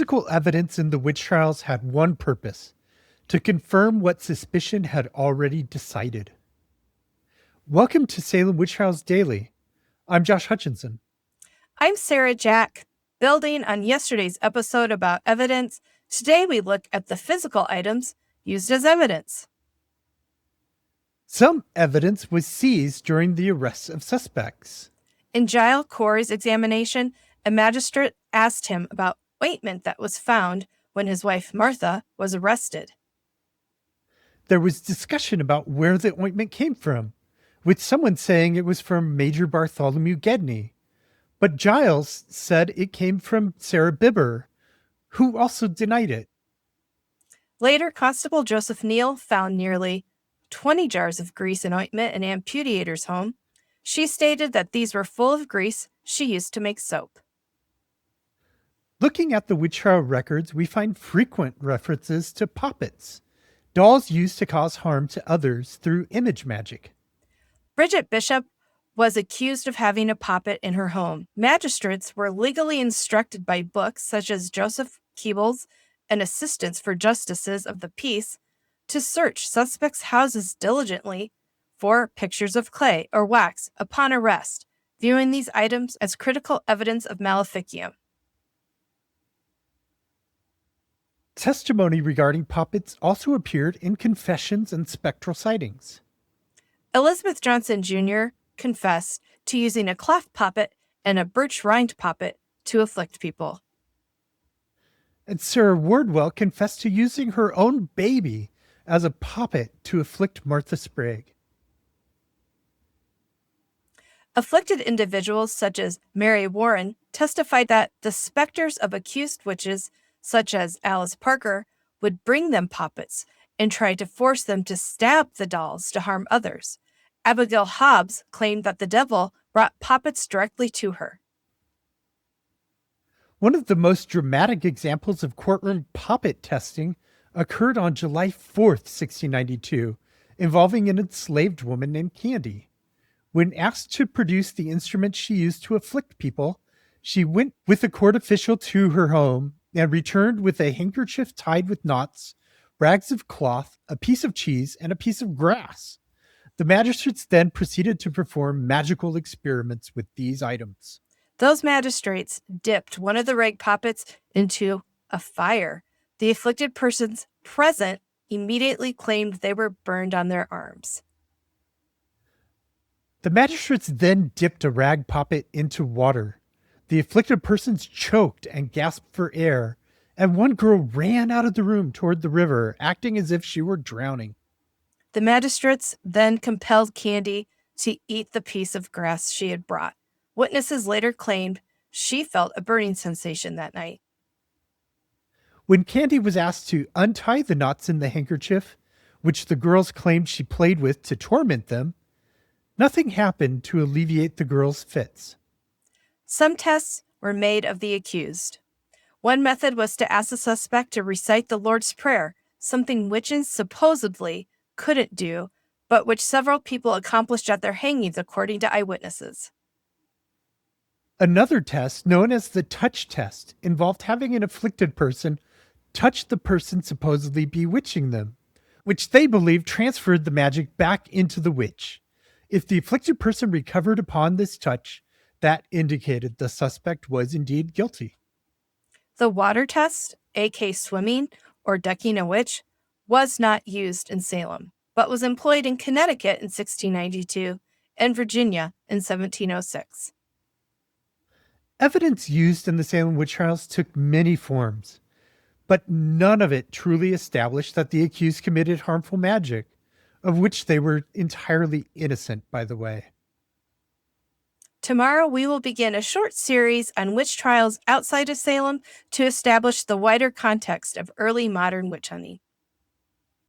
physical evidence in the witch trials had one purpose: to confirm what suspicion had already decided. Welcome to Salem Witch Trials Daily. I'm Josh Hutchinson. I'm Sarah Jack. Building on yesterday's episode about evidence, today we look at the physical items used as evidence. Some evidence was seized during the arrests of suspects. In Giles Corey's examination, a magistrate asked him about ointment that was found when his wife Martha was arrested. There was discussion about where the ointment came from, with someone saying it was from Major Bartholomew Gedney. But Giles said it came from Sarah Bibber, who also denied it. Later, Constable Joseph Neal found nearly 20 jars of grease and ointment in Amputator's home. She stated that these were full of grease she used to make soap. Looking at the witch trial records, we find frequent references to poppets, dolls used to cause harm to others through image magic. Bridget Bishop was accused of having a poppet in her home. Magistrates were legally instructed by books such as Joseph Keeble's and Assistance for Justices of the Peace to search suspects' houses diligently for pictures of clay or wax upon arrest, viewing these items as critical evidence of maleficium. Testimony regarding poppets also appeared in confessions and spectral sightings. Elizabeth Johnson Jr. confessed to using a cloth poppet and a birch rind poppet to afflict people. And Sarah Wardwell confessed to using her own baby as a poppet to afflict Martha Sprague. Afflicted individuals such as Mary Warren testified that the specters of accused witches, such as Alice Parker, would bring them poppets and try to force them to stab the dolls to harm others. Abigail Hobbs claimed that the devil brought poppets directly to her. One of the most dramatic examples of courtroom poppet testing occurred on July 4th, 1692, involving an enslaved woman named Candy. When asked to produce the instrument she used to afflict people, she went with a court official to her home and returned with a handkerchief tied with knots, rags of cloth, a piece of cheese, and a piece of grass. The magistrates then proceeded to perform magical experiments with these items. Those magistrates dipped one of the rag poppets into a fire. The afflicted persons present immediately claimed they were burned on their arms. The magistrates then dipped a rag poppet into water. The afflicted persons choked and gasped for air, and one girl ran out of the room toward the river, acting as if she were drowning. The magistrates then compelled Candy to eat the piece of grass she had brought. Witnesses later claimed she felt a burning sensation that night. When Candy was asked to untie the knots in the handkerchief, which the girls claimed she played with to torment them, nothing happened to alleviate the girls' fits. Some tests were made of the accused. One method was to ask the suspect to recite the Lord's Prayer, something witches supposedly couldn't do, but which several people accomplished at their hangings, according to eyewitnesses. Another test, known as the touch test, involved having an afflicted person touch the person supposedly bewitching them, which they believed transferred the magic back into the witch. If the afflicted person recovered upon this touch, that indicated the suspect was indeed guilty. The water test, aka swimming or ducking a witch, was not used in Salem, but was employed in Connecticut in 1692 and Virginia in 1706. Evidence used in the Salem witch trials took many forms, but none of it truly established that the accused committed harmful magic, of which they were entirely innocent, by the way. Tomorrow, we will begin a short series on witch trials outside of Salem to establish the wider context of early modern witch hunting.